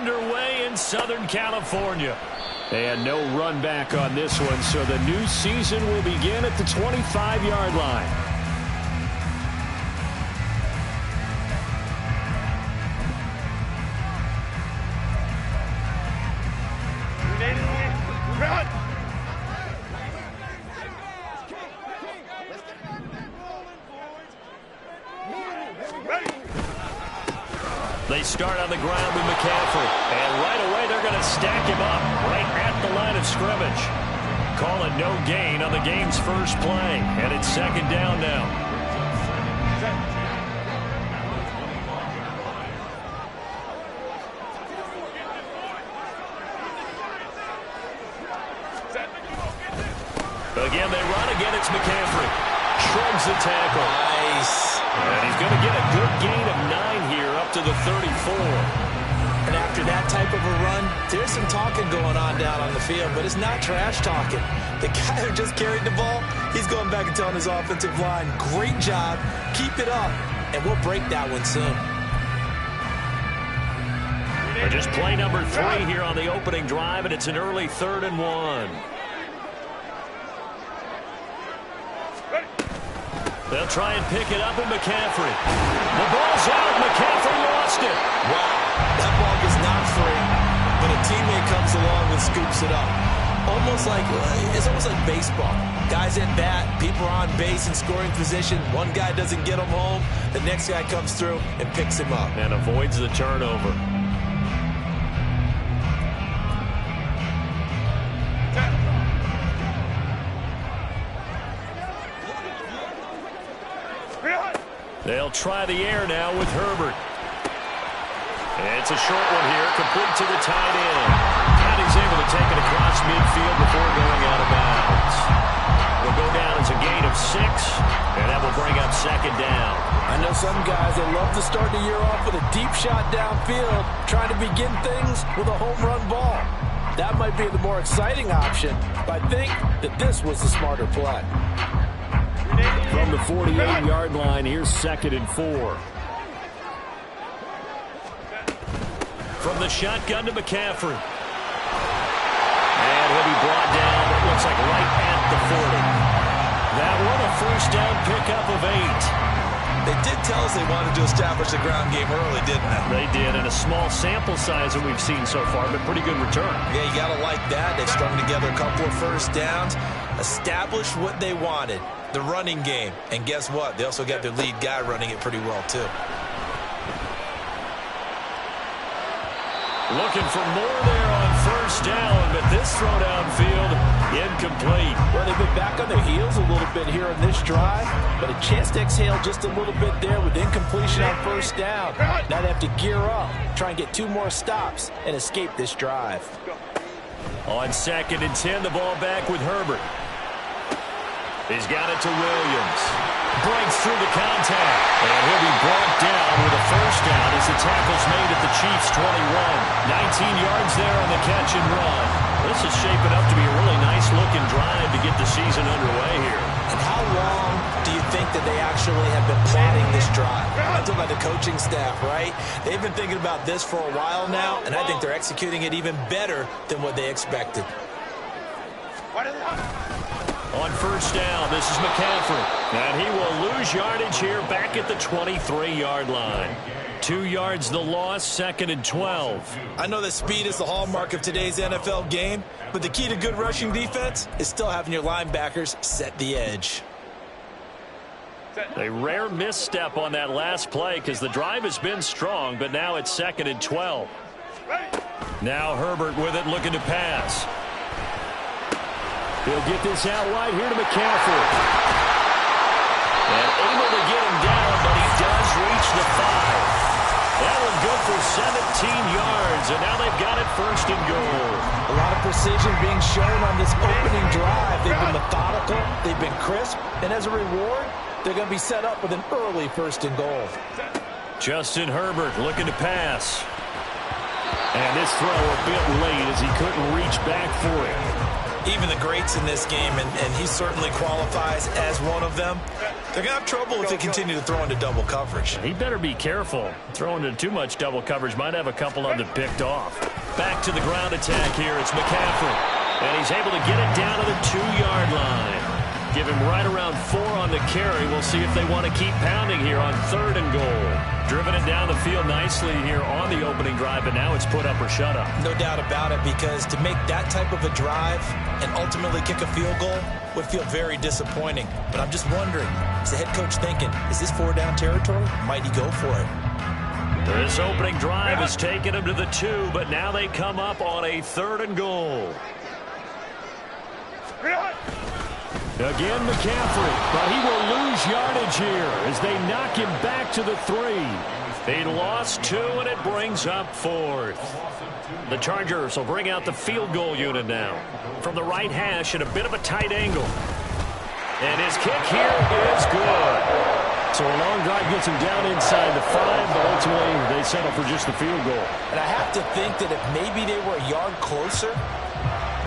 underway in Southern California. And no run back on this one, so the new season will begin at the 25-yard line. They start on the ground with McCaffrey. And right away, they're going to stack him up right at the line of scrimmage. Call it no gain on the game's first play. And it's second down now. Again, they run. Again, it's McCaffrey. Shrugs the tackle. Nice. And he's going to get a good gain of 9 here up to the 34. And after that type of a run, there's some talking going on down on the field, but it's not trash talking. The guy who just carried the ball, he's going back and telling his offensive line, great job, keep it up, and we'll break that one soon. Just play number 3 here on the opening drive, and it's an early 3rd and 1. They'll try and pick it up with McCaffrey. The ball's out. McCaffrey lost it. Wow, that ball gets knocked free, but a teammate comes along and scoops it up. It's almost like baseball. Guys at bat, people are on base in scoring position. One guy doesn't get him home. The next guy comes through and picks him up. And avoids the turnover. They'll try the air now with Herbert. And it's a short one here, complete to the tight end. And he's able to take it across midfield before going out of bounds. Will go down as a gain of 6, and that will bring up second down. I know some guys that love to start the year off with a deep shot downfield, trying to begin things with a home run ball. That might be the more exciting option, but I think that this was the smarter play. From the 48-yard line, here's 2nd and 4. From the shotgun to McCaffrey. And he'll be brought down, it looks like right at the 40. That one a first down pickup of 8. They did tell us they wanted to establish the ground game early, didn't they? They did, and a small sample size that we've seen so far, but pretty good return. Yeah, you got to like that. They've strung together a couple of first downs, established what they wanted, the running game. And guess what? They also got their lead guy running it pretty well, too. Looking for more there on first down, but this throw downfield incomplete. Well, they've been back on their heels a little bit here on this drive, but a chance to exhale just a little bit there with incompletion on first down. Now they have to gear up, try and get 2 more stops, and escape this drive. On 2nd and 10, the ball back with Herbert. He's got it to Williams. Breaks through the contact. And he'll be brought down with a first down as the tackle's made at the Chiefs' 21. 19 yards there on the catch and run. This is shaping up to be a really nice-looking drive to get the season underway here. And how long do you think that they actually have been plotting this drive? I'm talking about the coaching staff, right? They've been thinking about this for a while now, and I think they're executing it even better than what they expected. On first down, this is McCaffrey. And he will lose yardage here back at the 23-yard line. 2 yards the loss, 2nd and 12. I know that speed is the hallmark of today's NFL game, but the key to good rushing defense is still having your linebackers set the edge. A rare misstep on that last play because the drive has been strong, but now it's 2nd and 12. Now Herbert with it, looking to pass. He'll get this out wide here to McCaffrey. And able to get him down, but he does reach the 5. That one good for 17 yards, and now they've got it 1st and goal. A lot of precision being shown on this opening drive. They've been methodical, they've been crisp, and as a reward, they're going to be set up with an early 1st and goal. Justin Herbert looking to pass. And this throw a bit late as he couldn't reach back for it. Even the greats in this game, and he certainly qualifies as one of them, They're going to have trouble if they continue to throw into double coverage. He better be careful. Throwing into too much double coverage might have a couple of them picked off. Back to the ground attack here. It's McCaffrey. And he's able to get it down to the 2-yard line. Give him right around 4 on the carry. We'll see if they want to keep pounding here on 3rd and goal. Driven it down the field nicely here on the opening drive, but now it's put up or shut up. No doubt about it, because to make that type of a drive and ultimately kick a field goal would feel very disappointing. But I'm just wondering, is the head coach thinking, is this 4-down territory? Might he go for it? This opening drive has taken him to the 2, but now they come up on a 3rd and goal. Again, McCaffrey, but he will lose yardage here as they knock him back to the 3. He lost 2, and it brings up 4th. The Chargers will bring out the field goal unit now. From the right hash at a bit of a tight angle. And his kick here is good. So a long drive gets him down inside the 5, but ultimately they settle for just the field goal. And I have to think that if maybe they were a yard closer,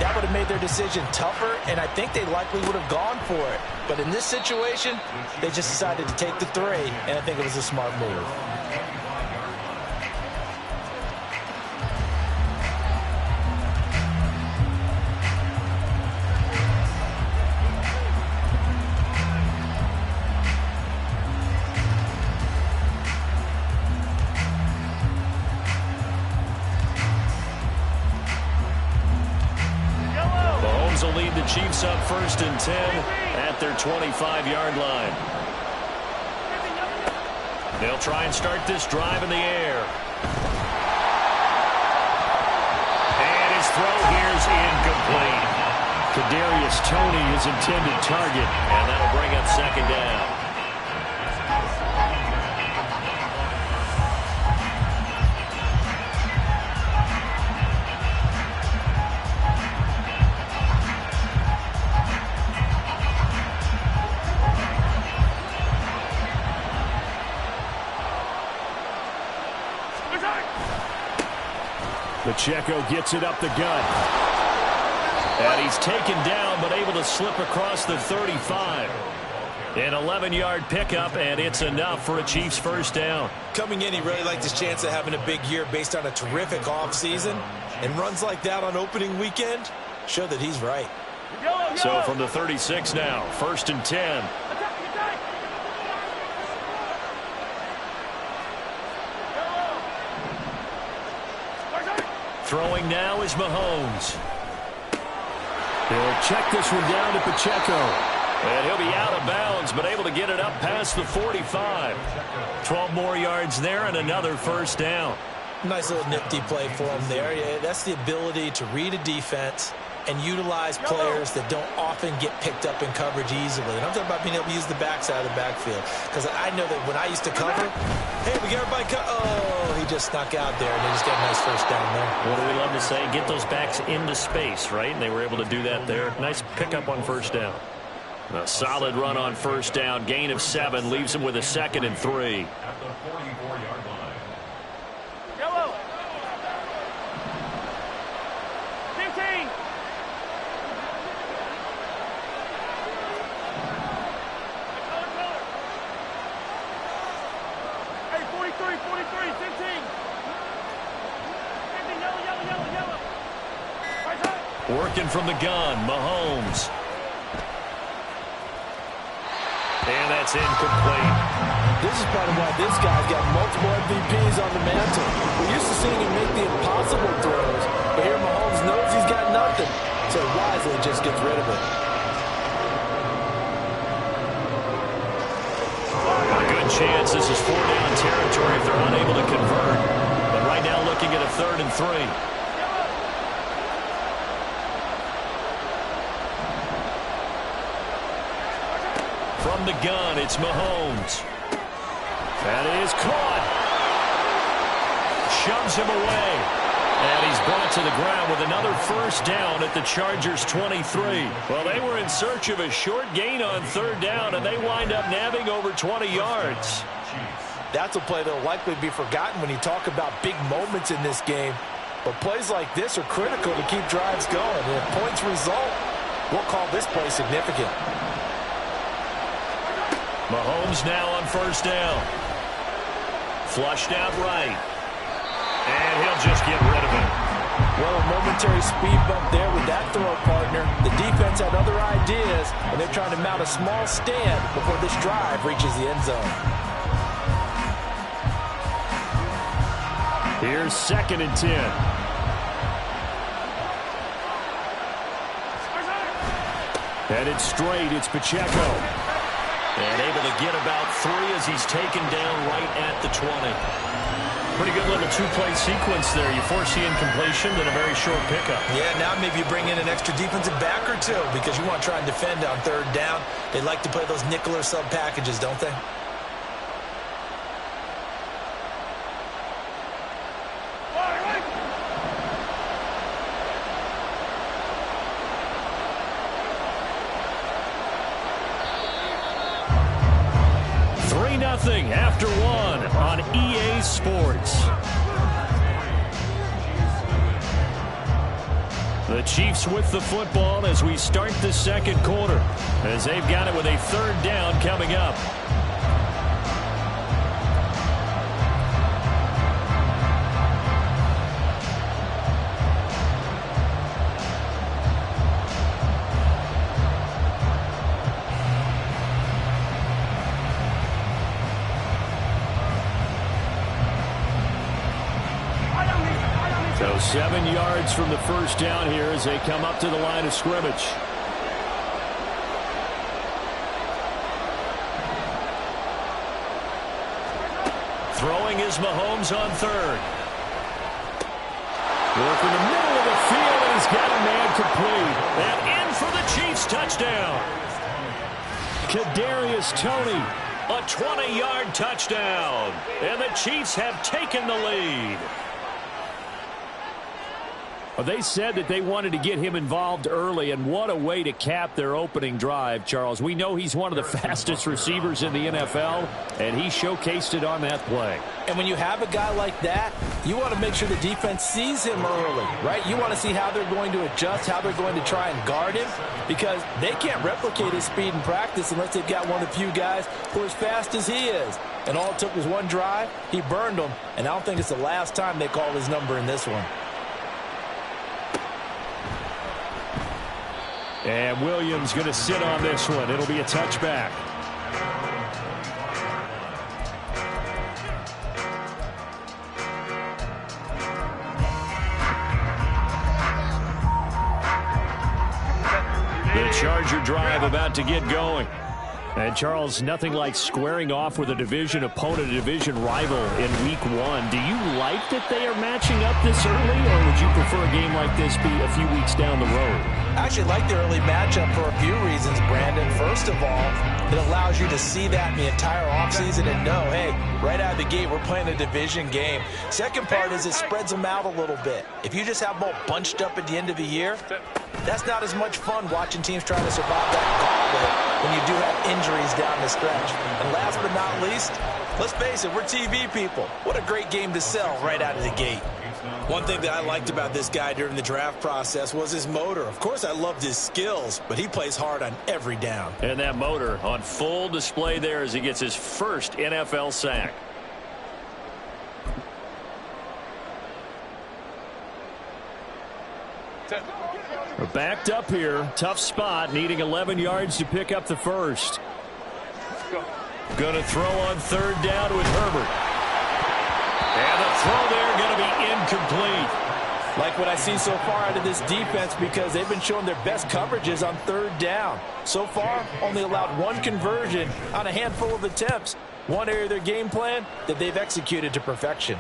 that would have made their decision tougher, and I think they likely would have gone for it. But in this situation, they just decided to take the 3, and I think it was a smart move. Will lead the Chiefs up 1st and 10 at their 25-yard line. They'll try and start this drive in the air. And his throw here's incomplete. Kadarius Toney, his intended target, and that'll bring up 2nd down. Pacheco gets it up the gut. And he's taken down, but able to slip across the 35. An 11-yard pickup, and it's enough for a Chiefs 1st down. Coming in, he really liked his chance of having a big year based on a terrific offseason. And runs like that on opening weekend show that he's right. So from the 36 now, 1st and 10. Throwing now is Mahomes. He'll check this one down to Pacheco. And he'll be out of bounds, but able to get it up past the 45. 12 more yards there and another 1st down. Nice little nifty play for him there. Yeah, that's the ability to read a defense and utilize players that don't often get picked up in coverage easily. And I'm talking about being able to use the backside of the backfield. Because I know that when I used to cover, hey, we got everybody oh, he just snuck out there, and they just got a nice 1st down there. What do we love to say? Get those backs into space, right? And they were able to do that there. Nice pickup on 1st down. A solid run on 1st down. Gain of 7 leaves him with a 2nd and 3. Working from the gun, Mahomes. And that's incomplete. This is part of why this guy's got multiple MVPs on the mantle. We're used to seeing him make the impossible throws, but here Mahomes knows he's got nothing, so wisely just gets rid of it. A good chance this is 4-down territory if they're unable to convert. But right now looking at a 3rd and 3. From the gun, it's Mahomes. That is caught. Shoves him away. And he's brought to the ground with another 1st down at the Chargers' 23. Well, they were in search of a short gain on 3rd down, and they wind up nabbing over 20 yards. That's a play that will likely be forgotten when you talk about big moments in this game. But plays like this are critical to keep drives going. And if points result, we'll call this play significant. Mahomes now on first down. Flushed out right. And he'll just get rid of it. Well, a momentary speed bump there with that throw, partner. The defense had other ideas, and they're trying to mount a small stand before this drive reaches the end zone. Here's 2nd and 10. Headed straight, it's Pacheco. And able to get about 3 as he's taken down right at the 20. Pretty good little two-play sequence there. You force the incompletion, then a very short pickup. Yeah, now maybe you bring in an extra defensive back or two because you want to try and defend on 3rd down. They like to play those nickel or sub packages, don't they? Nothing after 1 on EA Sports. The Chiefs with the football as we start the 2nd quarter, as they've got it with a 3rd down coming up. So 7 yards from the first down here as they come up to the line of scrimmage. Throwing is Mahomes on 3rd. Working the middle of the field, and he's got a man complete. And in for the Chiefs touchdown. Kadarius Toney, a 20-yard touchdown. And the Chiefs have taken the lead. Well, they said that they wanted to get him involved early, and what a way to cap their opening drive, Charles. We know he's one of the fastest receivers in the NFL, and he showcased it on that play. And when you have a guy like that, you want to make sure the defense sees him early, right? You want to see how they're going to adjust, how they're going to try and guard him, because they can't replicate his speed in practice unless they've got one of the few guys who are as fast as he is. And all it took was one drive. He burned them, and I don't think it's the last time they call his number in this one. And Williams going to sit on this one. It'll be a touchback. The Charger drive about to get going. And, Charles, nothing like squaring off with a division opponent, a division rival in Week 1. Do you like that they are matching up this early, or would you prefer a game like this be a few weeks down the road? I actually like the early matchup for a few reasons, Brandon. First of all, it allows you to see that in the entire offseason and know, hey, right out of the gate, we're playing a division game. Second part is it spreads them out a little bit. If you just have them all bunched up at the end of the year, that's not as much fun watching teams trying to survive that gauntlet when you do have injuries down the stretch. And last but not least, let's face it, we're TV people. What a great game to sell right out of the gate. One thing that I liked about this guy during the draft process was his motor. Of course, I loved his skills, but he plays hard on every down. And that motor on full display there as he gets his first NFL sack. We're backed up here. Tough spot, needing 11 yards to pick up the first. Going to throw on 3rd down with Herbert. And the throw there going to be incomplete. Like what I see so far out of this defense, because they've been showing their best coverages on 3rd down. So far, only allowed 1 conversion on a handful of attempts. One area of their game plan that they've executed to perfection.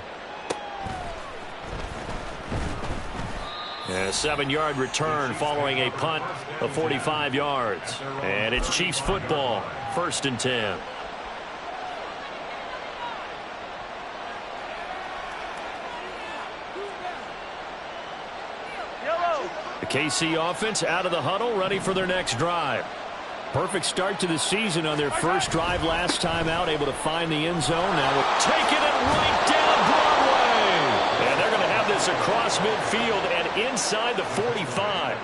And a 7-yard return following a punt of 45 yards. And it's Chiefs football, 1st and 10. The KC offense out of the huddle, ready for their next drive. Perfect start to the season on their first drive last time out, able to find the end zone. Now we'll take it and right down Broadway. And they're going to have this this across midfield and inside the 45.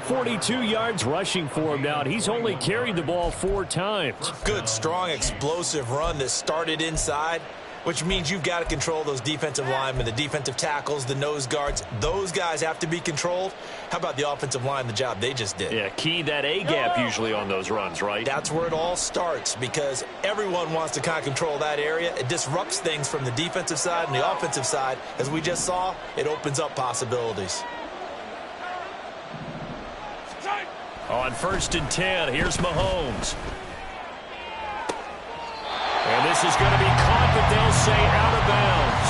42 yards rushing for him now. He's only carried the ball 4 times. Good, strong, explosive run that started inside, which means you've got to control those defensive linemen, the defensive tackles, the nose guards. Those guys have to be controlled. How about the offensive line, the job they just did? Yeah, key that A-gap usually on those runs, right? That's where it all starts because everyone wants to kind of control that area. It disrupts things from the defensive side and the offensive side. As we just saw, it opens up possibilities. On 1st and 10, here's Mahomes. And this is going to be caught, but they'll say out of bounds.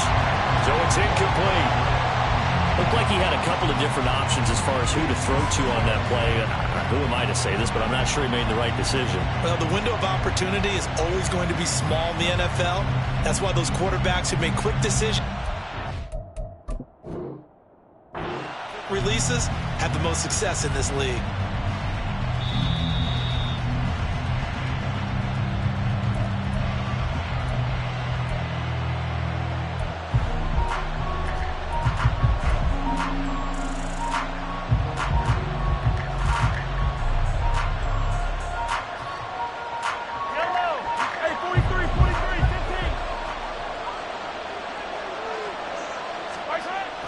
So it's incomplete. Looked like he had a couple of different options as far as who to throw to on that play. Who am I to say this, but I'm not sure he made the right decision. Well, the window of opportunity is always going to be small in the NFL. That's why those quarterbacks who make quick decisions, releases, have the most success in this league.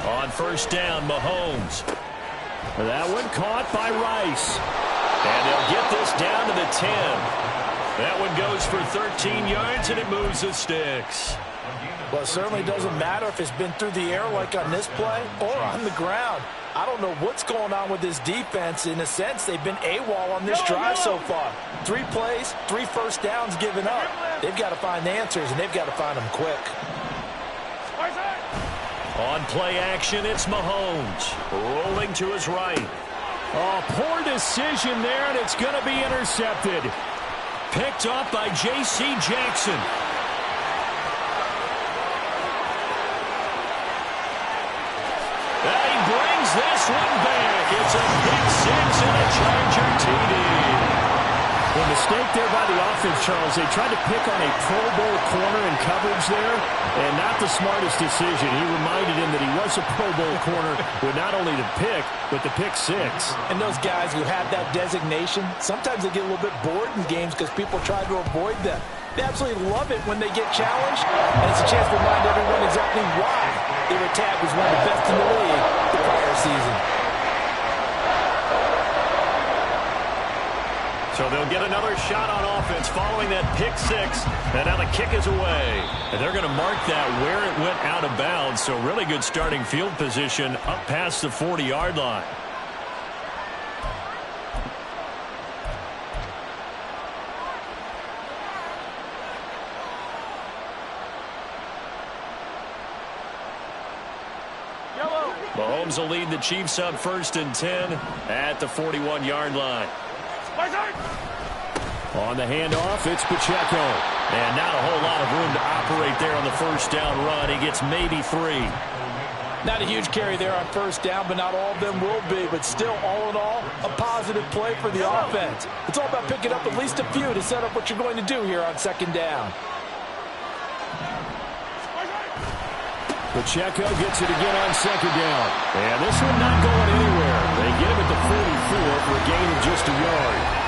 On 1st down, Mahomes. That one caught by Rice. And they'll get this down to the 10. That one goes for 13 yards, and it moves the sticks. Well, it certainly doesn't matter if it's been through the air like on this play or on the ground. I don't know what's going on with this defense. In a sense, they've been AWOL on this drive so far. 3 plays, 3 first downs given up. They've got to find answers, and they've got to find them quick. On play action, it's Mahomes. Rolling to his right. Oh, poor decision there, and it's going to be intercepted. Picked up by J.C. Jackson. And he brings this one back. It's a pick 6 and a Charger TD. The mistake there by the offense, Charles, they tried to pick on a Pro Bowl corner in coverage there, and not the smartest decision. He reminded him that he was a Pro Bowl corner with not only the pick, but the pick 6. And those guys who have that designation, sometimes they get a little bit bored in games because people try to avoid them. They absolutely love it when they get challenged, and it's a chance to remind everyone exactly why they were tagged as one of the best in the league the prior season. So they'll get another shot on offense following that pick 6. And now the kick is away. And they're going to mark that where it went out of bounds. So really good starting field position up past the 40-yard line. Mahomes will lead the Chiefs up 1st and 10 at the 41-yard line. On the handoff, it's Pacheco. And not a whole lot of room to operate there on the 1st down run. He gets maybe 3. Not a huge carry there on 1st down, but not all of them will be. But still, all in all, a positive play for the offense. It's all about picking up at least a few to set up what you're going to do here on 2nd down. Pacheco gets it again on 2nd down. And this one not going anywhere. They get him at the 44 for a gain of just a yard.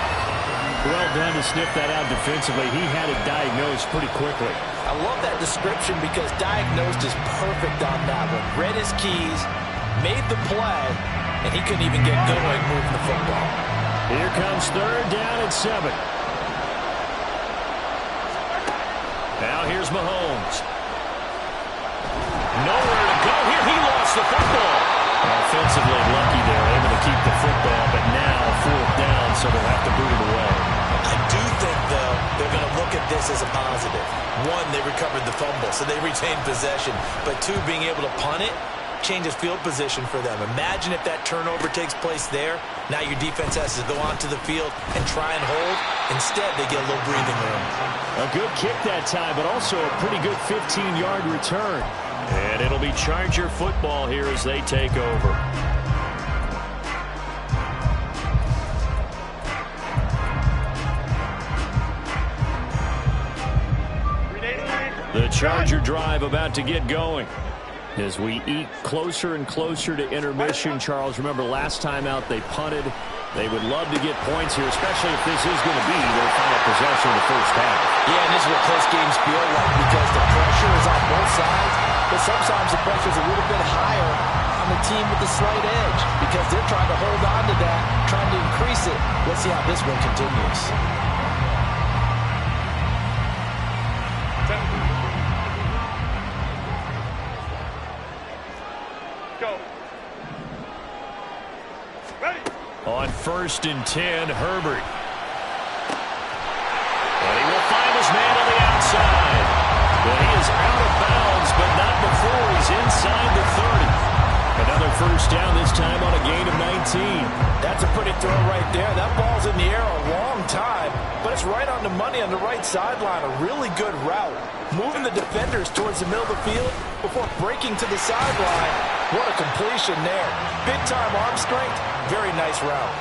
Well done to sniff that out defensively. He had it diagnosed pretty quickly. I love that description because diagnosed is perfect on that one. Read his keys, made the play, and he couldn't even get going moving the football. Here comes 3rd down and 7. Now here's Mahomes. Nowhere to go here. He lost the football. Offensively lucky there, able to keep the football, but now 4th down, so they'll have to boot it away. I do think, though, they're going to look at this as a positive. 1, they recovered the fumble, so they retained possession. But 2, being able to punt it changes field position for them. Imagine if that turnover takes place there. Now your defense has to go onto the field and try and hold. Instead, they get a little breathing room. A good kick that time, but also a pretty good 15-yard return. And it'll be Charger football here as they take over. The Charger drive about to get going. As we eke closer and closer to intermission, Charles, remember last time out they punted. They would love to get points here, especially if this is going to be their final possession of the first half. Yeah, and this is what close games feel like because the pressure is on both sides, but sometimes the pressure is a little bit higher on the team with the slight edge because they're trying to hold on to that, trying to increase it. Let's see how this one continues. On 1st and 10, Herbert. And he will find his man on the outside. But he is out of bounds, but not before he's inside the 30. Another first down, this time on a gain of 19. That's a pretty throw right there. That ball's in the air a long time, but it's right on the money on the right sideline. A really good route. Moving the defenders towards the middle of the field before breaking to the sideline. What a completion there. Big-time arm strength. Very nice route.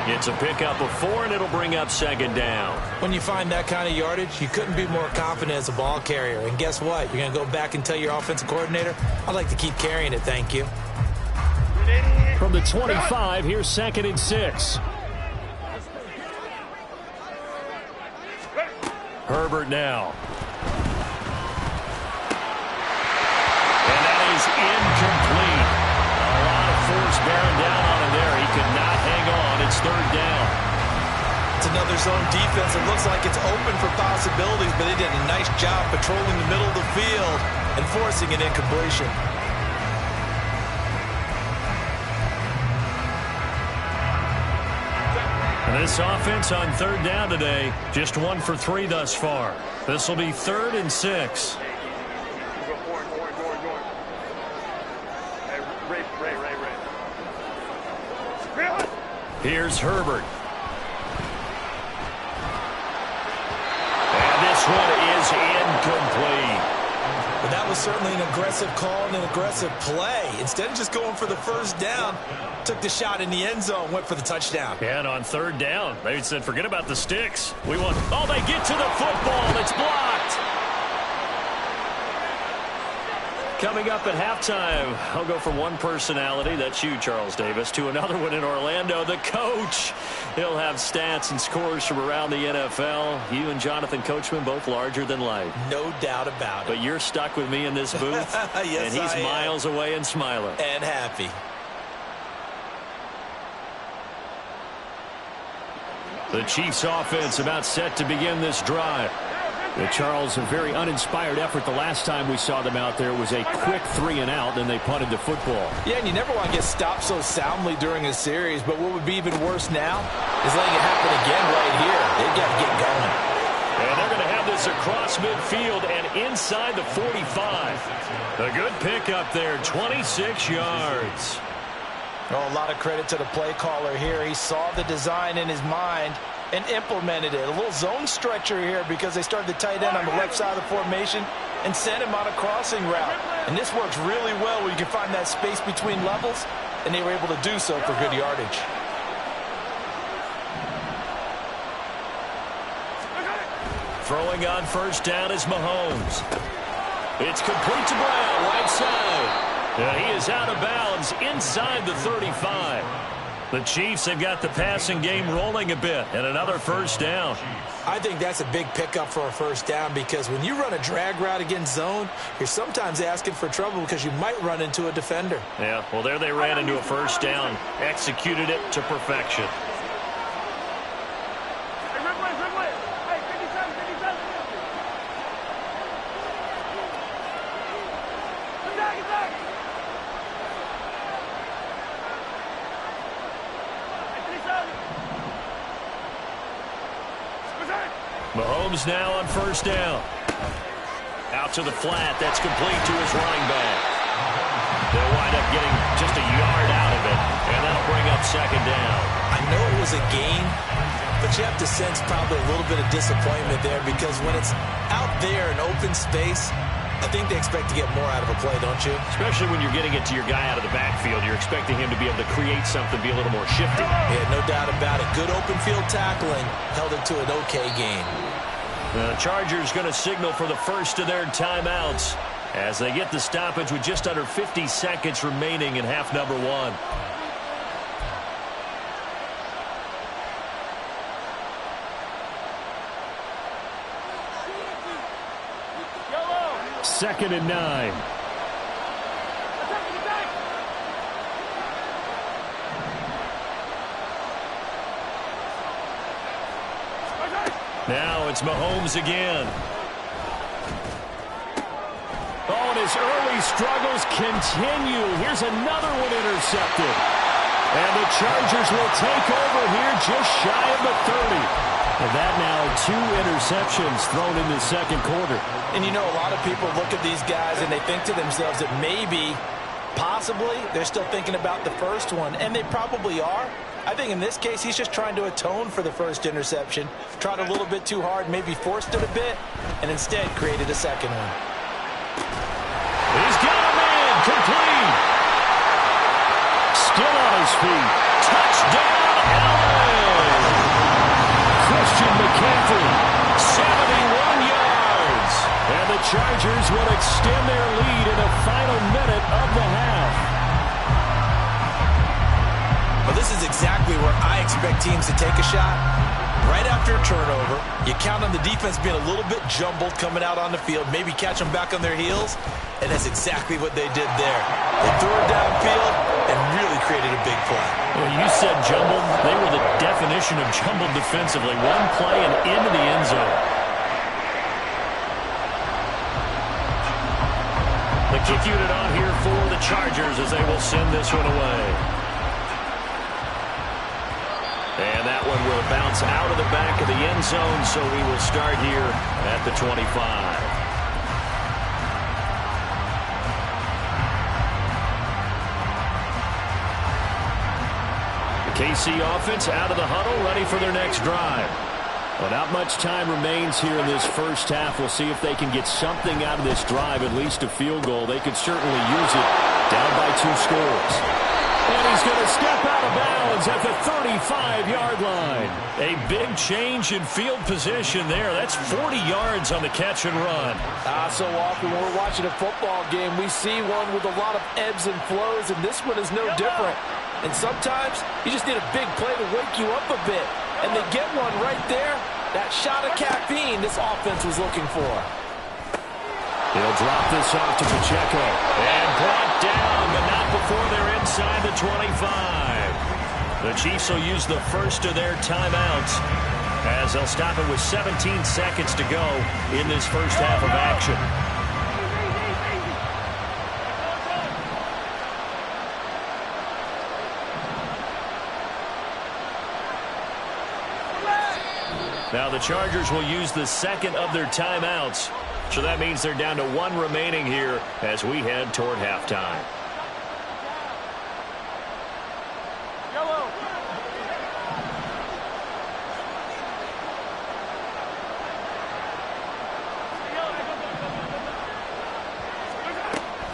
It's a pickup of 4, and it'll bring up 2nd down. When you find that kind of yardage, you couldn't be more confident as a ball carrier. And guess what? You're going to go back and tell your offensive coordinator, I'd like to keep carrying it, thank you. From the 25, here's 2nd and 6. Herbert now. And that is incomplete. A lot of force bearing down on him there. He could not hang on. It's 3rd down. It's another zone defense. It looks like it's open for possibilities, but they did a nice job patrolling the middle of the field and forcing an incompletion. And this offense on 3rd down today, just 1 for 3 thus far. This will be 3rd and 6. Here's Herbert. And this one is incomplete. But that was certainly an aggressive call and an aggressive play. Instead of just going for the first down, took the shot in the end zone, went for the touchdown. And on 3rd down, they said, forget about the sticks. We want, oh, they get to the football. It's blocked. Coming up at halftime, I'll go from one personality, that's you, Charles Davis, to another one in Orlando, the coach. He'll have stats and scores from around the NFL. You and Jonathan Coachman, both larger than life. No doubt about it. But you're stuck with me in this booth, yes, and he's miles away and smiling. And happy. The Chiefs' offense about set to begin this drive. Charles, a very uninspired effort the last time we saw them out there. It was a quick 3 and out, then they punted the football. Yeah, and you never want to get stopped so soundly during a series, but what would be even worse now is letting it happen again right here. They've got to get going. And they're going to have this across midfield and inside the 45. A good pickup there, 26 yards. Oh, a lot of credit to the play caller here. He saw the design in his mind and implemented it. A little zone stretcher here because they started the tight end on the left side of the formation and sent him on a crossing route. And this works really well when you can find that space between levels, and they were able to do so for good yardage. Throwing on 1st down is Mahomes. It's complete to Brown, right side. And he is out of bounds inside the 35. The Chiefs have got the passing game rolling a bit, and another 1st down. I think that's a big pickup for a 1st down because when you run a drag route against zone, you're sometimes asking for trouble because you might run into a defender. Yeah, well, there they ran into a 1st down, executed it to perfection. Mahomes now on 1st down. Out to the flat. That's complete to his running back. They'll wind up getting just a yard out of it, and that'll bring up 2nd down. I know it was a gain, but you have to sense probably a little bit of disappointment there because when it's out there in open space, I think they expect to get more out of a play, don't you? Especially when you're getting it to your guy out of the backfield. You're expecting him to be able to create something, be a little more shifty. Yeah, no doubt about it. Good open field tackling. Held it to an okay gain. The Chargers going to signal for the first of their timeouts. as they get the stoppage with just under 50 seconds remaining in half number one. Second and 9. Now it's Mahomes again. Oh, and his early struggles continue. Here's another one intercepted. And the Chargers will take over here just shy of the 30. And that now 2 interceptions thrown in the second quarter. And you know, a lot of people look at these guys and they think to themselves that maybe, possibly, they're still thinking about the first one. And they probably are. I think in this case, he's just trying to atone for the first interception. Tried a little bit too hard, maybe forced it a bit, and instead created a second one. He's got a man, complete. Still on his feet. Touchdown, Allen. Christian McCaffrey. 71 yards. And the Chargers will extend their lead in the final minute of the half. Well, this is exactly where I expect teams to take a shot. Right after a turnover, you count on the defense being a little bit jumbled coming out on the field, maybe catch them back on their heels, and that's exactly what they did there. They threw it downfield and really created a big play. Well, you said jumbled. They were the definition of jumbled defensively. One play and into the end zone. The kick unit on here for the Chargers as they will send this one away. And that one will bounce out of the back of the end zone, so we will start here at the 25. The KC offense out of the huddle, ready for their next drive. Well, not much time remains here in this first half. We'll see if they can get something out of this drive, at least a field goal. They could certainly use it down by 2 scores. And he's going to step out of bounds at the 35-yard line. A big change in field position there. That's 40 yards on the catch and run. So often when we're watching a football game, we see one with a lot of ebbs and flows, and this one is no different. And sometimes you just need a big play to wake you up a bit. And they get one right there. That shot of caffeine this offense was looking for. He'll drop this off to Pacheco. And brought down, but not before they're inside the 25. The Chiefs will use the first of their timeouts as they'll stop it with 17 seconds to go in this first half of action. Now the Chargers will use the second of their timeouts. So that means they're down to 1 remaining here as we head toward halftime.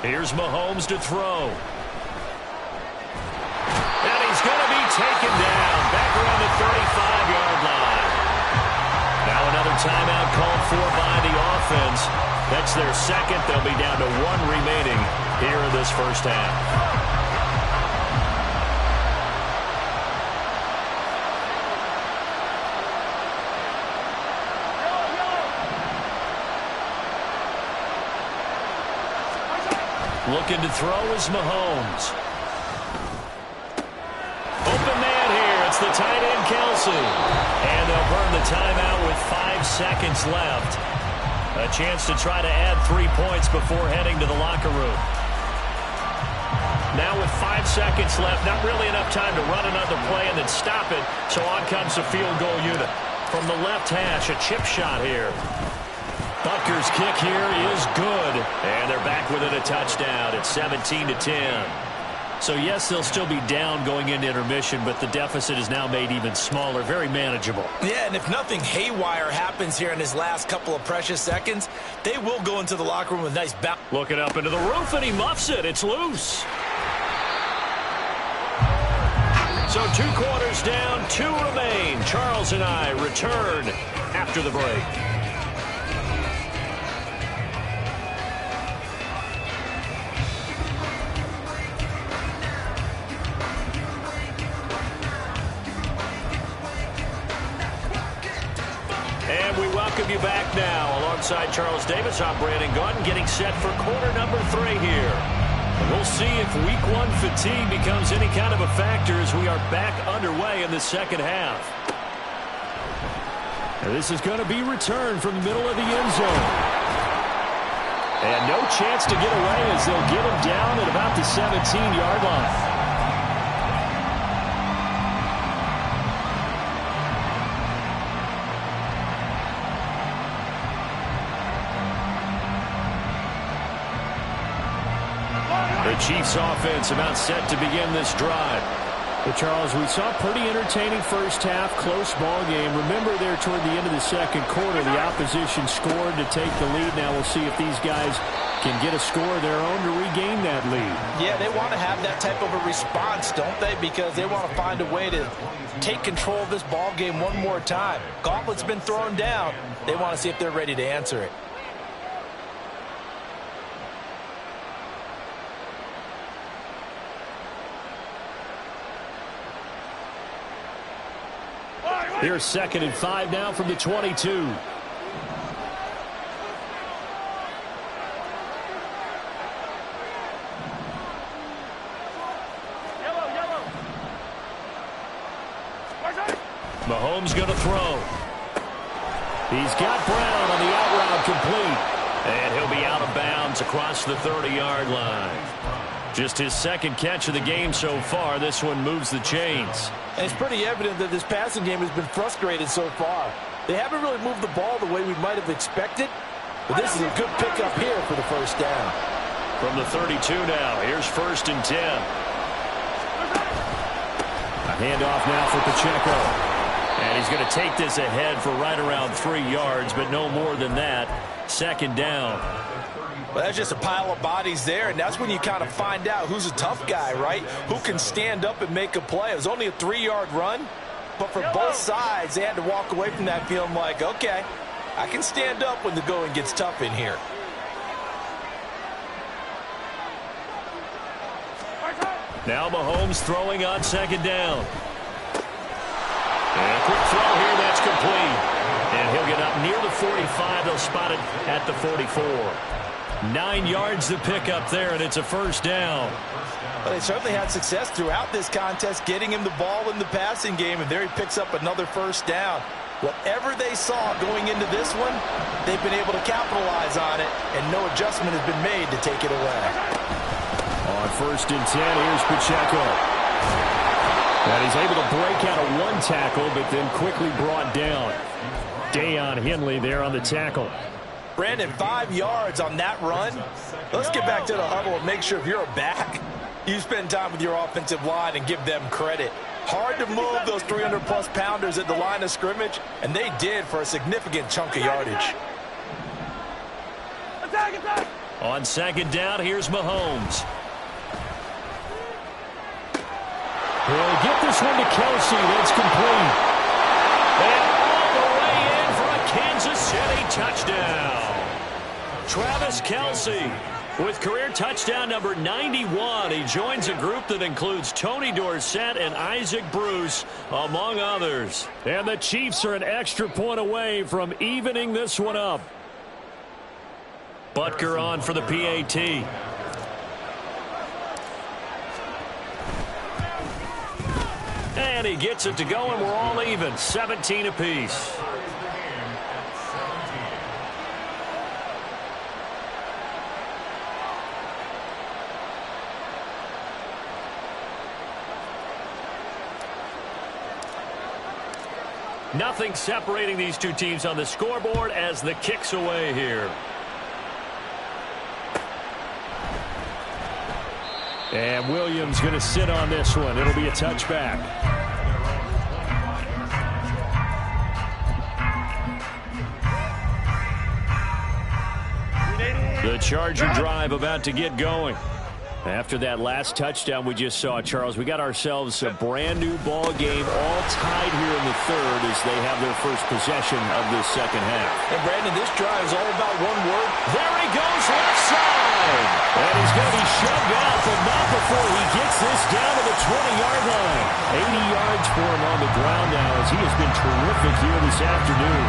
Here's Mahomes to throw. And he's going to be taken down back around the 35-yard line. Now another timeout called for by the offense. That's their second. They'll be down to 1 remaining here in this first half. Looking to throw is Mahomes. Open man here. It's the tight end, Kelsey. And they'll burn the timeout with 5 seconds left. A chance to try to add 3 points before heading to the locker room. Now with 5 seconds left, not really enough time to run another play and then stop it. So on comes the field goal unit. From the left hash, a chip shot here. Butker's kick here is good. And they're back within a touchdown at 17-10. So, yes, they'll still be down going into intermission, but the deficit is now made even smaller, very manageable. Yeah, and if nothing haywire happens here in his last couple of precious seconds, they will go into the locker room with a nice bounce. Looking up into the roof, and he muffs it. It's loose. So 2 quarters down, 2 remain. Charles and I return after the break. welcome you back now. Alongside Charles Davis, I'm Brandon Gunn, getting set for quarter number 3 here. And we'll see if week 1 fatigue becomes any kind of a factor as we are back underway in the second half. And this is going to be returned from the middle of the end zone. And no chance to get away as they'll get him down at about the 17-yard line. The Chiefs offense about set to begin this drive. But Charles, we saw a pretty entertaining first half, close ball game. Remember there toward the end of the second quarter, the opposition scored to take the lead. Now we'll see if these guys can get a score of their own to regain that lead. Yeah, they want to have that type of a response, don't they? Because they want to find a way to take control of this ball game one more time. Gauntlet's been thrown down. They want to see if they're ready to answer it. Here's 2nd and 5 now from the 22. Mahomes going to throw. He's got Brown on the out route complete. And he'll be out of bounds across the 30-yard line. Just his second catch of the game so far. This one moves the chains. And it's pretty evident that this passing game has been frustrated so far. They haven't really moved the ball the way we might have expected. But this is a good pickup here for the first down. From the 32 now, here's 1st and 10. A handoff now for Pacheco. And he's going to take this ahead for right around 3 yards, but no more than that. 2nd down. Well, that's just a pile of bodies there, and that's when you kind of find out who's a tough guy, right? Who can stand up and make a play. It was only a 3-yard run, but for both sides, they had to walk away from that feeling like, okay, I can stand up when the going gets tough in here. Now Mahomes throwing on 2nd down. And a quick throw here, that's complete. And he'll get up near the 45. They'll spot it at the 44. 9 yards to pick up there, and it's a 1st down. Well, they certainly had success throughout this contest, getting him the ball in the passing game, and there he picks up another 1st down. Whatever they saw going into this one, they've been able to capitalize on it, and no adjustment has been made to take it away. On 1st and 10, here's Pacheco. And he's able to break out of 1 tackle, but then quickly brought down. Deion Henley there on the tackle. Brandon, 5 yards on that run. Let's get back to the huddle and make sure if you're a back, you spend time with your offensive line and give them credit. Hard to move those 300-plus pounders at the line of scrimmage, and they did for a significant chunk of yardage. On 2nd down, here's Mahomes. He'll get this one to Kelsey. That's complete. And all the way in for a Kansas City touchdown. Travis Kelce with career touchdown number 91. He joins a group that includes Tony Dorsett and Isaac Bruce, among others. And the Chiefs are an extra point away from evening this one up. Butker on for the PAT. And he gets it to go, and we're all even. 17 apiece. Nothing separating these two teams on the scoreboard as the kick's away here. And Williams going to sit on this one. It'll be a touchback. The Charger drive about to get going. After that last touchdown we just saw, Charles, we got ourselves a brand new ball game, all tied here in the 3rd as they have their first possession of this second half. And Brandon, this drive is all about one word. There he goes, left side. And he's going to be shoved out, but not before he gets this down to the 20-yard line. 80 yards for him on the ground now as he has been terrific here this afternoon.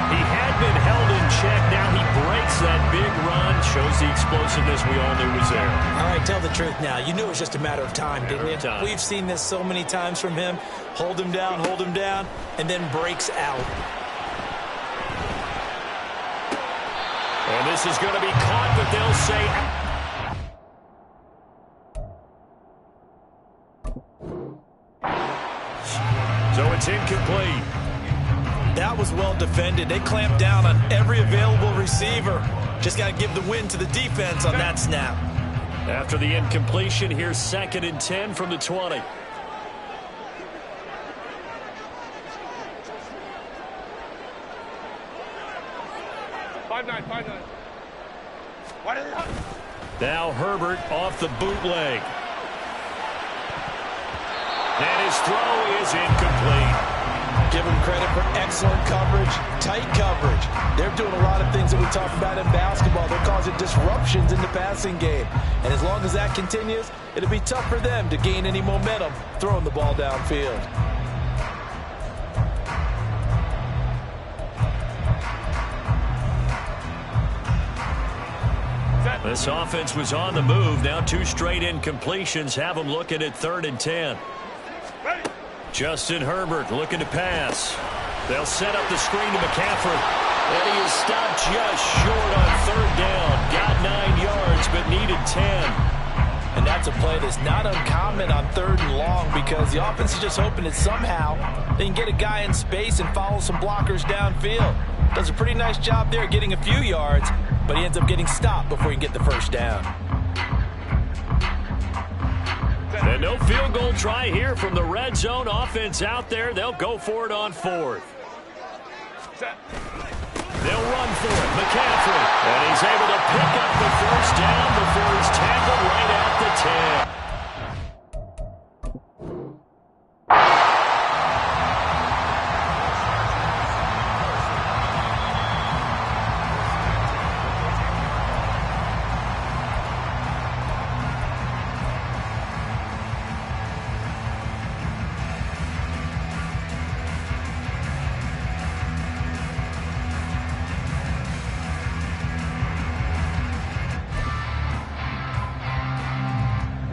He had been held in check. Now he breaks that big run. Shows the explosiveness we all knew was there. All right, tell the truth now. You knew it was just a matter of time, didn't you? Time. We've seen this so many times from him. Hold him down, and then breaks out. And this is going to be caught, but they'll say... So it's incomplete. That was well defended. They clamped down on every available receiver. Just got to give the win to the defense on that snap. After the incompletion, here's 2nd and 10 from the 20. Now Herbert off the bootleg. And his throw is incomplete. Give them credit for excellent coverage, tight coverage. They're doing a lot of things that we talk about in basketball. They're causing disruptions in the passing game. And as long as that continues, it'll be tough for them to gain any momentum throwing the ball downfield. This offense was on the move. Now 2 straight incompletions have them looking at 3rd and 10. Justin Herbert looking to pass. They'll set up the screen to McCaffrey. And he is stopped just short on 3rd down. Got 9 yards, but needed 10. And that's a play that's not uncommon on 3rd and long because the offense is just hoping that somehow they can get a guy in space and follow some blockers downfield. Does a pretty nice job there getting a few yards, but he ends up getting stopped before he can get the 1st down. And no field goal try here from the red zone offense out there. They'll go for it on 4th. They'll run for it. McCaffrey. And he's able to pick up the 1st down before he's tackled right at the 10.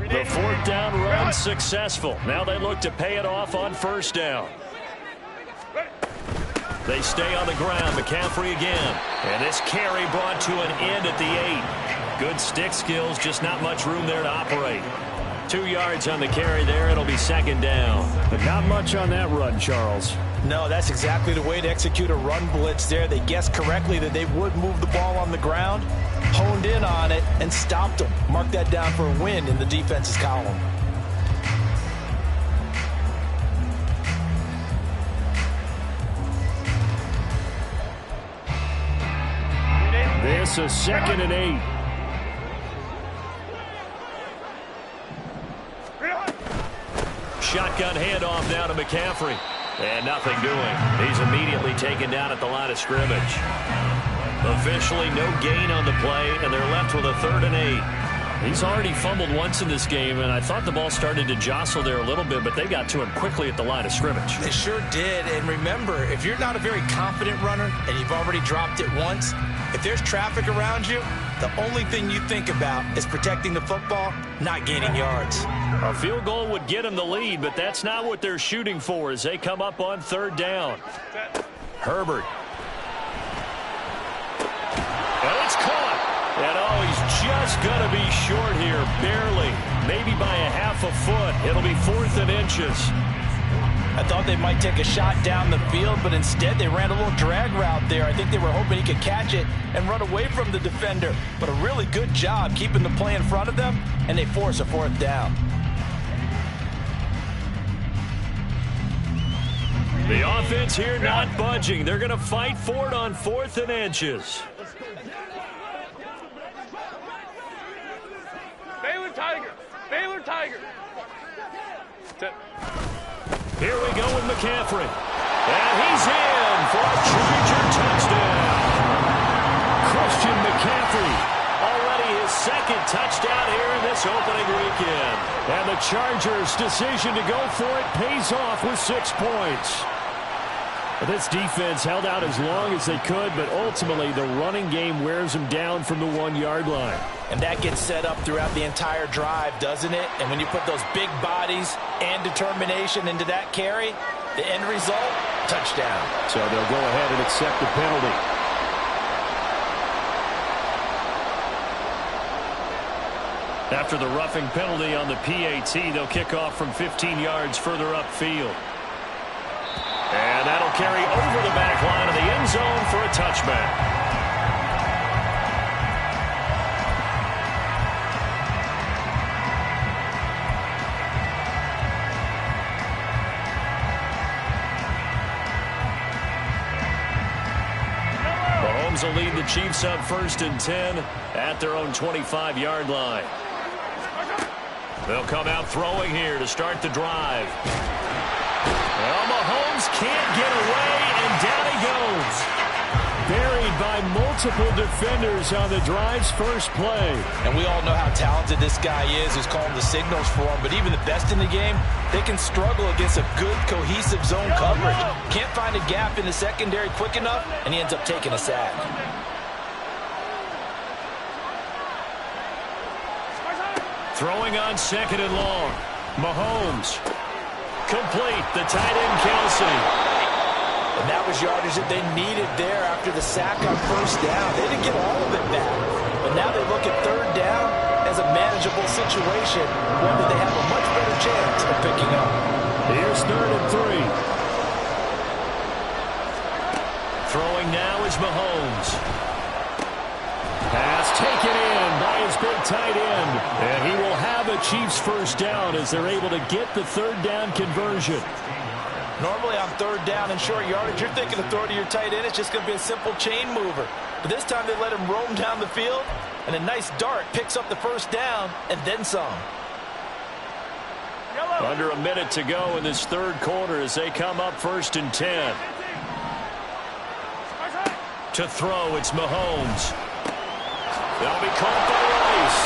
The 4th down run successful. Now they look to pay it off on 1st down. They stay on the ground. McCaffrey again. And this carry brought to an end at the 8. Good stick skills, just not much room there to operate. 2 yards on the carry there. It'll be 2nd down. But not much on that run, Charles. No, that's exactly the way to execute a run blitz there. They guessed correctly that they would move the ball on the ground, honed in on it, and stopped them. Mark that down for a win in the defense's column. This is 2nd and 8. Shotgun handoff now to McCaffrey. And nothing doing. He's immediately taken down at the line of scrimmage. Officially no gain on the play, and they're left with a 3rd and 8. He's already fumbled once in this game, and I thought the ball started to jostle there a little bit, but they got to him quickly at the line of scrimmage. They sure did. And remember, if you're not a very confident runner and you've already dropped it once, if there's traffic around you, the only thing you think about is protecting the football, not gaining yards. A field goal would get them the lead, but that's not what they're shooting for as they come up on 3rd down. Herbert. And it's caught. And he's just going to be short here, barely. Maybe by a half a foot. It'll be 4th and inches. I thought they might take a shot down the field, but instead they ran a little drag route there. I think they were hoping he could catch it and run away from the defender. But a really good job keeping the play in front of them, and they force a 4th down. The offense here not budging. They're going to fight for it on 4th and inches. Baylor Tiger. Here we go with McCaffrey. And he's in for a Charger touchdown. Christian McCaffrey, already his 2nd touchdown here in this opening weekend. And the Chargers' decision to go for it pays off with 6 points. This defense held out as long as they could, but ultimately the running game wears them down from the 1-yard line. And that gets set up throughout the entire drive, doesn't it? And when you put those big bodies and determination into that carry, the end result, touchdown. So they'll go ahead and accept the penalty. After the roughing penalty on the PAT, they'll kick off from 15 yards further upfield. And that'll carry over the back line of the end zone for a touchback. Mahomes will lead the Chiefs up 1st and 10 at their own 25-yard line. They'll come out throwing here to start the drive. Well, Mahomes can't get away, and down he goes. Buried by multiple defenders on the drive's first play. And we all know how talented this guy is who's calling the signals for him. But even the best in the game, they can struggle against a good, cohesive zone coverage. Can't find a gap in the secondary quick enough, and he ends up taking a sack. Throwing on 2nd and long. Mahomes. Complete. The tight end, Kelsey. And that was yardage that they needed there after the sack on 1st down. They didn't get all of it back. But now they look at 3rd down as a manageable situation, one that they have a much better chance of picking up. Here's 3rd and 3. Throwing now is Mahomes. Pass taken in by his big tight end. And he will have a Chiefs 1st down as they're able to get the 3rd down conversion. Normally on 3rd down and short yardage, you're thinking of throwing to your tight end. It's just going to be a simple chain mover. But this time they let him roam down the field, and a nice dart picks up the 1st down and then some. Under a minute to go in this 3rd quarter as they come up 1st and 10. To throw, it's Mahomes. They'll be caught by Rice.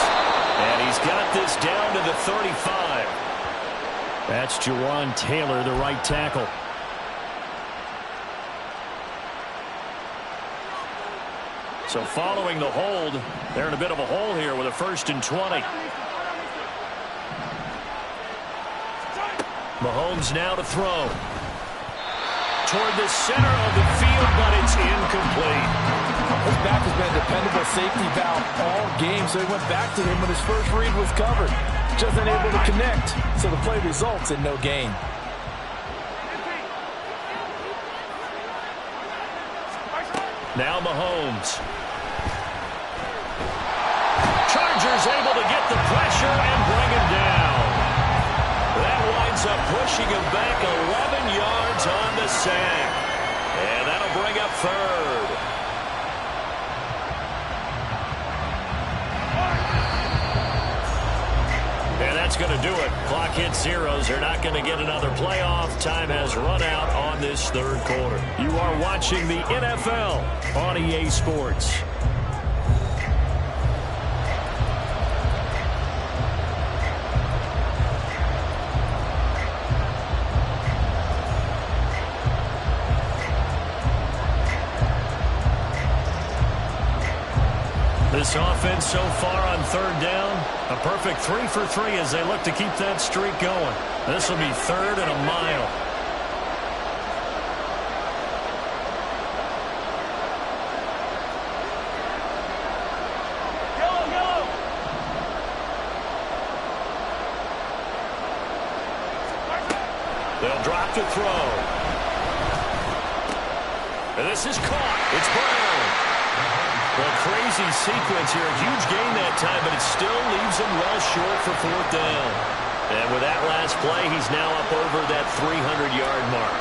And he's got this down to the 35. That's Jawan Taylor, the right tackle. So following the hold, they're in a bit of a hole here with a 1st and 20. Mahomes now to throw. Toward the center of the field, but it's incomplete. His back has been a dependable safety valve all game, so he went back to him when his first read was covered. Just unable to connect, so the play results in no gain. Now Mahomes. Chargers able to get the pressure and bring him down. That winds up pushing him back 11 yards on the sack. And that'll bring up 3rd. And that's going to do it. Clock hits zeros. They're not going to get another playoff. Time has run out on this 3rd quarter. You are watching the NFL on EA Sports. This offense so far on 3rd down, a perfect 3 for 3 as they look to keep that streak going. This will be 3rd and a mile. They'll drop to throw. And this is caught. It's Brown. A crazy sequence here. A huge gain that time, but it still leaves him well short for 4th down. And with that last play, he's now up over that 300-yard mark.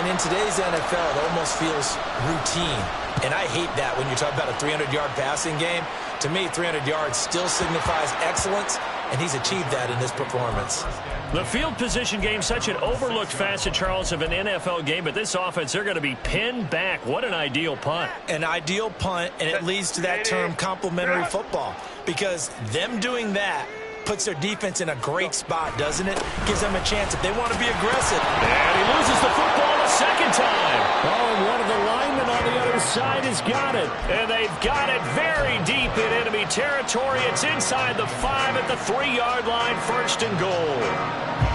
And in today's NFL, it almost feels routine. And I hate that when you talk about a 300-yard passing game. To me, 300 yards still signifies excellence, and he's achieved that in this performance. The field position game, such an overlooked facet, Charles, of an NFL game, but this offense, they're going to be pinned back. What an ideal punt. An ideal punt, and it leads to that term, complementary football, because them doing that puts their defense in a great spot, doesn't it? Gives them a chance if they want to be aggressive. And he loses the football a second time. Oh, and one of the linemen on the other side has got it. And they've got it very deep in enemy territory. It's inside the 5 at the 3-yard line, 1st and goal.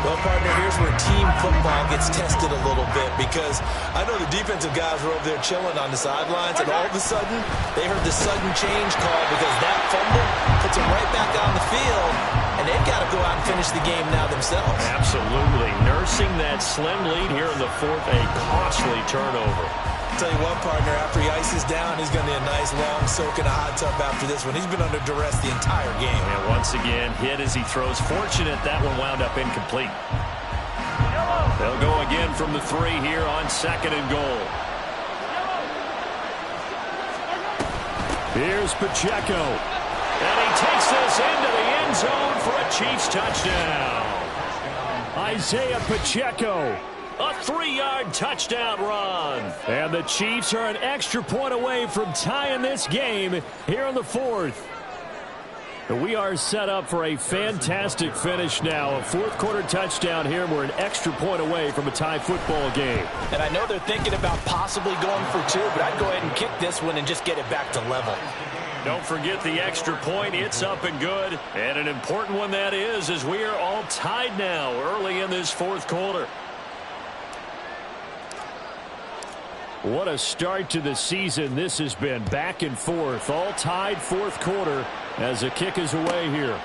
Well, partner, here's where team football gets tested a little bit, because I know the defensive guys were over there chilling on the sidelines, and all of a sudden, they heard the sudden change call because that fumble puts them right back on the field, and they've got to go out and finish the game now themselves. Absolutely. Nursing that slim lead here in the 4th, a costly turnover. Tell you what, partner, after he ices down, he's going to need a nice long soak in a hot tub after this one. He's been under duress the entire game. And once again, hit as he throws. Fortunate that one wound up incomplete. They'll go again from the 3 here on 2nd and goal. Here's Pacheco. And he takes this into the end zone for a Chiefs touchdown. Isaiah Pacheco. A 3-yard touchdown run. And the Chiefs are an extra point away from tying this game here in the 4th. We are set up for a fantastic finish now. A 4th quarter touchdown here. We're an extra point away from a tie football game. And I know they're thinking about possibly going for 2, but I'd go ahead and kick this one and just get it back to level. Don't forget the extra point. It's up and good. And an important one that is, as we are all tied now early in this 4th quarter. What a start to the season this has been. Back and forth, all tied 4th quarter as the kick is away here.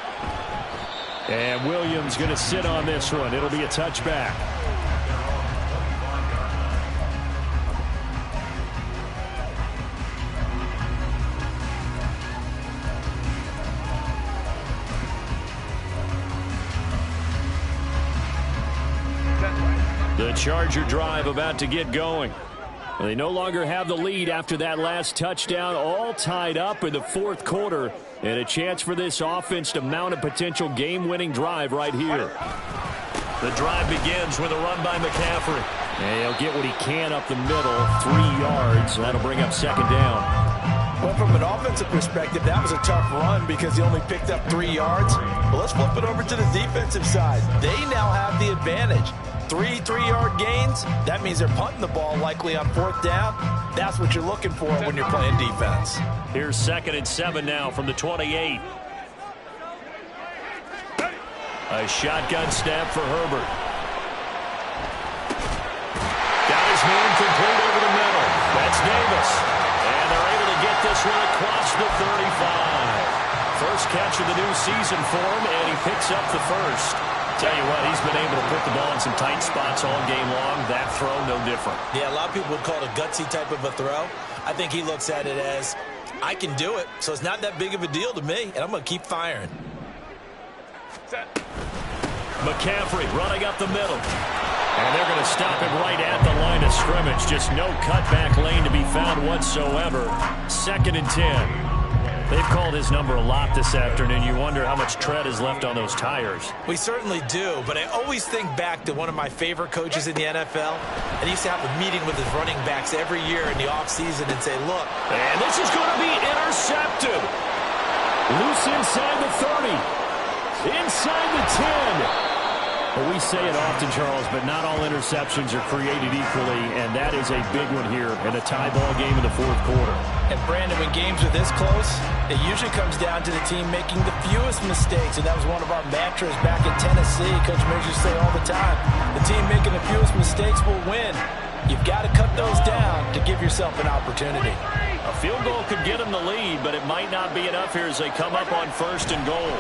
And Williams going to sit on this one. It'll be a touchback. The Charger drive about to get going. They no longer have the lead after that last touchdown, all tied up in the 4th quarter, and a chance for this offense to mount a potential game-winning drive right here. The drive begins with a run by McCaffrey. And he'll get what he can up the middle, 3 yards. That'll bring up 2nd down. Well, from an offensive perspective, that was a tough run because he only picked up 3 yards. But let's flip it over to the defensive side. They now have the advantage. 3 3-yard gains, that means they're punting the ball likely on 4th down. That's what you're looking for when you're playing defense. Here's 2nd and 7 now from the 28. A shotgun snap for Herbert. Got his man complete over the middle. That's Davis. And they're able to get this one across the 35. First catch of the new season for him, and he picks up the 1st. Tell you what, he's been able to put the ball in some tight spots all game long. That throw, no different. Yeah, a lot of people would call it a gutsy type of a throw. I think he looks at it as, I can do it, so it's not that big of a deal to me, and I'm going to keep firing. McCaffrey running up the middle. And they're going to stop him right at the line of scrimmage. Just no cutback lane to be found whatsoever. 2nd and 10. They've called his number a lot this afternoon. You wonder how much tread is left on those tires. We certainly do, but I always think back to one of my favorite coaches in the NFL. And he used to have a meeting with his running backs every year in the offseason and say, look. And this is going to be intercepted. Loose inside the 30. Inside the 10. Well, we say it often, Charles, but not all interceptions are created equally, and that is a big one here in a tie ball game in the 4th quarter. And, Brandon, when games are this close, it usually comes down to the team making the fewest mistakes, and that was one of our mantras back in Tennessee. Coach Major used to say all the time, the team making the fewest mistakes will win. You've got to cut those down to give yourself an opportunity. A field goal could get them the lead, but it might not be enough here as they come up on 1st and goal.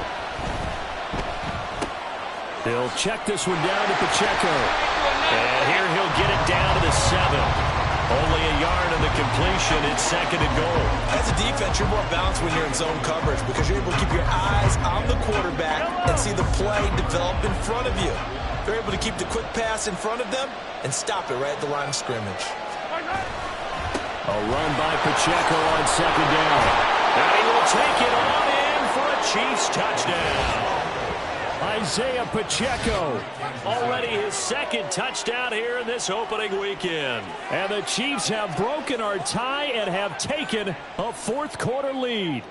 They'll check this one down to Pacheco. And here he'll get it down to the 7. Only a yard of the completion. It's 2nd and goal. As a defense, you're more balanced when you're in zone coverage because you're able to keep your eyes on the quarterback and see the play develop in front of you. They're able to keep the quick pass in front of them and stop it right at the line of scrimmage. A run by Pacheco on 2nd down. And he will take it on in for a Chiefs touchdown. Isaiah Pacheco. Already his 2nd touchdown here in this opening weekend. And the Chiefs have broken our tie and have taken a 4th quarter lead.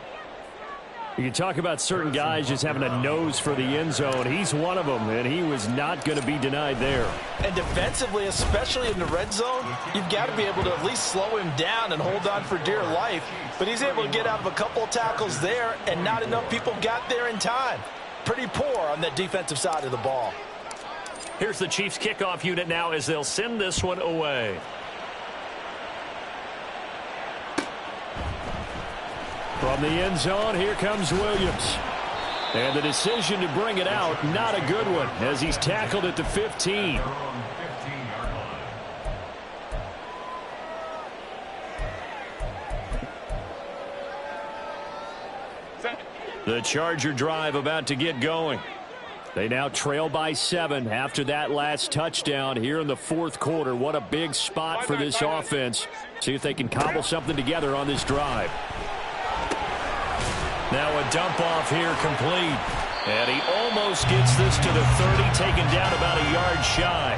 You talk about certain guys just having a nose for the end zone. He's one of them, and he was not going to be denied there. And defensively, especially in the red zone, you've got to be able to at least slow him down and hold on for dear life. But he's able to get out of a couple of tackles there, and not enough people got there in time. Pretty poor on the defensive side of the ball. Here's the Chiefs kickoff unit now as they'll send this one away. From the end zone, here comes Williams. And the decision to bring it out, not a good one, as he's tackled at the 15. The Charger drive about to get going. They now trail by 7 after that last touchdown here in the fourth quarter. What a big spot for this offense. See if they can cobble something together on this drive. Now a dump off here complete. And he almost gets this to the 30, taken down about a yard shy.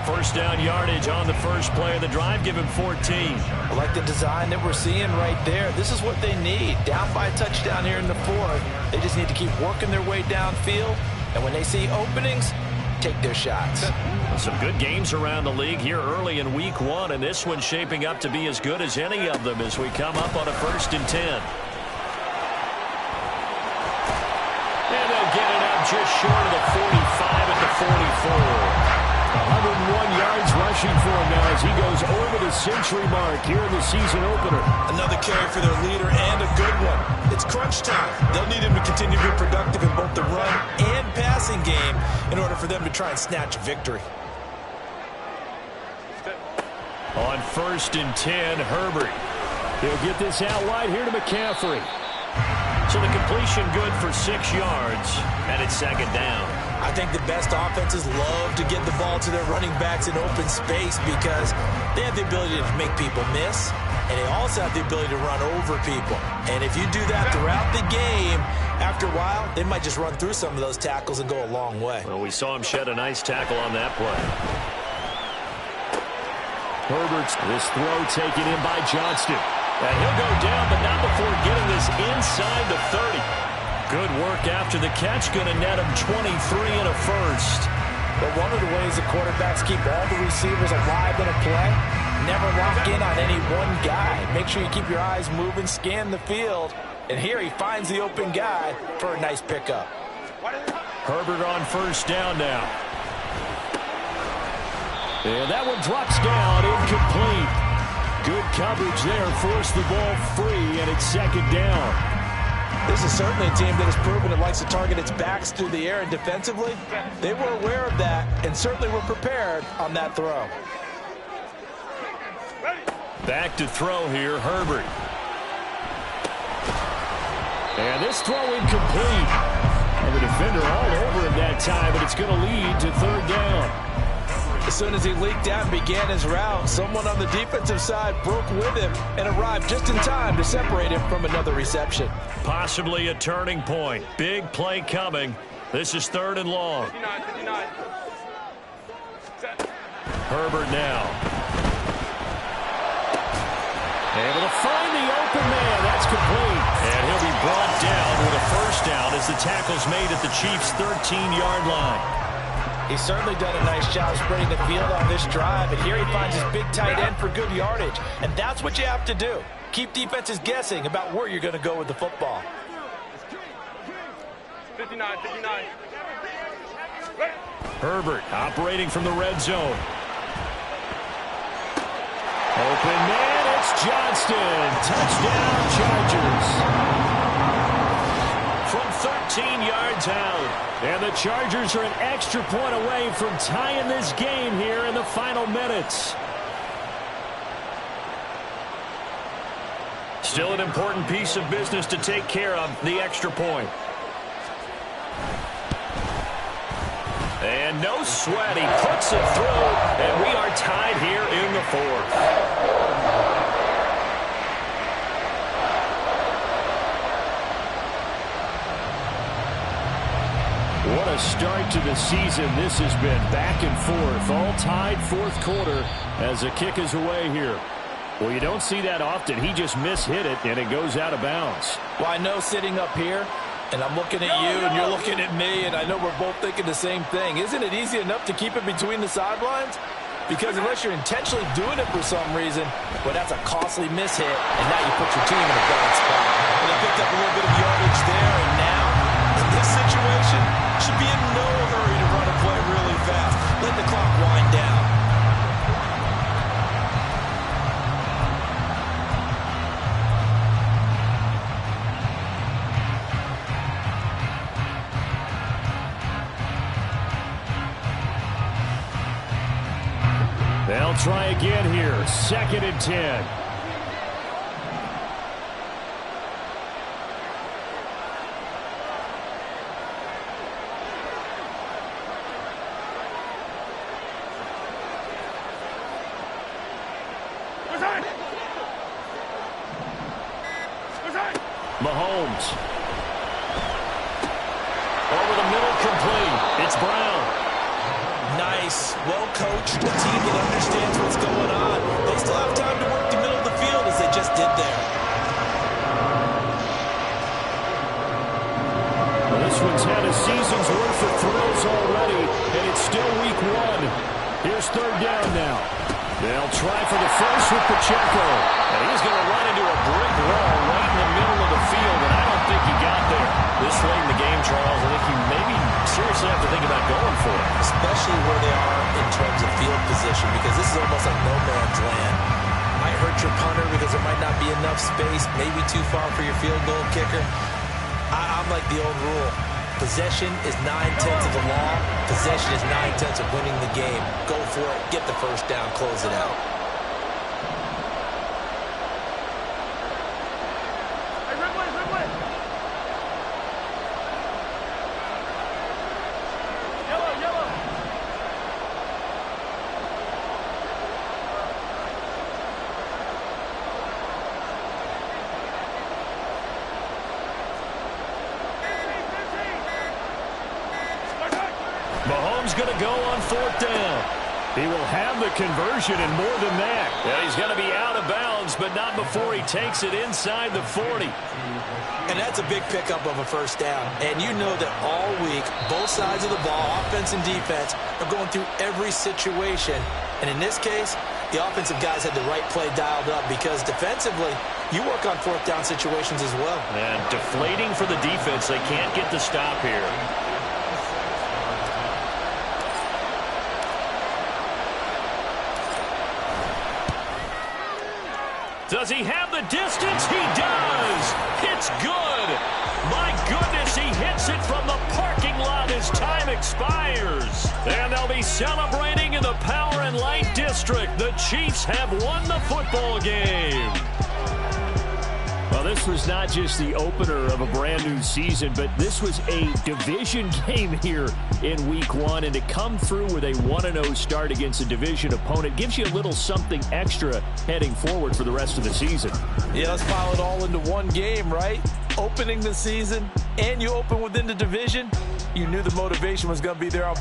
First down yardage on the first play of the drive, give him 14. I like the design that we're seeing right there. This is what they need. Down by a touchdown here in the fourth. They just need to keep working their way downfield. And when they see openings, take their shots. Some good games around the league here early in week 1, and this one's shaping up to be as good as any of them as we come up on a 1st and 10. And they'll get it up just short of the 45 at the 44. 101 yards rushing for him now as he goes over the century mark here in the season opener. Another carry for their leader and a good one. It's crunch time. They'll need him to continue to be productive in both the run and passing game in order for them to try and snatch a victory. On 1st and 10, Herbert. He'll get this out wide here to McCaffrey. So the completion good for 6 yards, and it's 2nd down. I think the best offenses love to get the ball to their running backs in open space because they have the ability to make people miss, and they also have the ability to run over people. And if you do that throughout the game, after a while, they might just run through some of those tackles and go a long way. Well, we saw him shed a nice tackle on that play. Herbert's this throw taken in by Johnston. And he'll go down, but not before getting this inside the 30. Good work after the catch, going to net him 23 and a first. But one of the ways the quarterbacks keep all the receivers alive in a play, never lock in on any one guy. Make sure you keep your eyes moving, scan the field. And here he finds the open guy for a nice pickup. Herbert on 1st down now. And that one drops down, incomplete. Good coverage there, forced the ball free, and it's 2nd down. This is certainly a team that has proven it likes to target its backs through the air, and defensively, they were aware of that and certainly were prepared on that throw. Back to throw here, Herbert. And this throw incomplete. And the defender all over him that time, but it's going to lead to 3rd down. As soon as he leaked out and began his route, someone on the defensive side broke with him and arrived just in time to separate him from another reception. Possibly a turning point. Big play coming. This is 3rd and long. 59. Herbert now. Able to find the open man. That's complete. And he'll be brought down with a 1st down as the tackle's made at the Chiefs' 13-yard line. He's certainly done a nice job spreading the field on this drive, and here he finds his big tight end for good yardage. And that's what you have to do. Keep defenses guessing about where you're going to go with the football. 59. Herbert operating from the red zone. Open man, it's Johnston. Touchdown, Chargers. From 13 yards out. And the Chargers are an extra point away from tying this game here in the final minutes. Still an important piece of business to take care of, the extra point. And no sweat, he puts it through, and we are tied here in the 4th. What a start to the season this has been. Back and forth, all tied 4th quarter as the kick is away here. Well, you don't see that often. He just mishit it, and it goes out of bounds. Well, I know sitting up here, and I'm looking at you, and you're looking at me, and I know we're both thinking the same thing. Isn't it easy enough to keep it between the sidelines? Because unless you're intentionally doing it for some reason, well, that's a costly mishit, and now you put your team in a bad spot. And they picked up a little bit of yardage there, and now, in this situation, should be in no hurry to run a play really fast. Let the clock wind down. They'll try again here. 2nd and 10. Mahomes. Over the middle, complete. It's Brown. Nice, well-coached, a team that understands what's going on. They still have time to work the middle of the field as they just did there. Well, this one's had a season's worth of throws already, and it's still week 1. Here's 3rd down now. They'll try for the first with Pacheco. And he's going to run into a brick wall right in the middle of the field, and I don't think he got there. This late in the game, Charles, I think you maybe seriously have to think about going for it. Especially where they are in terms of field position, because this is almost like no man's land. Might hurt your punter because there might not be enough space, maybe too far for your field goal kicker. I'm like the old rule. Possession is 9/10 of the law. Possession is 9/10 of winning the game. Go for it. Get the first down. Close it out. Mahomes going to go on 4th down. He will have the conversion and more than that. Yeah, he's going to be out of bounds, but not before he takes it inside the 40. And that's a big pickup of a first down. And you know that all week, both sides of the ball, offense and defense, are going through every situation. And in this case, the offensive guys had the right play dialed up because defensively, you work on 4th down situations as well. And deflating for the defense. They can't get the stop here. Does he have the distance? He does. It's good. My goodness, he hits it from the parking lot as time expires. And they'll be celebrating in the Power and Light District. The Chiefs have won the football game. Well, this was not just the opener of a brand new season, but this was a division game here in week 1. And to come through with a 1-0 start against a division opponent gives you a little something extra heading forward for the rest of the season. Yeah, let's pile it all into one game, right? Opening the season, and you open within the division. You knew the motivation was going to be there on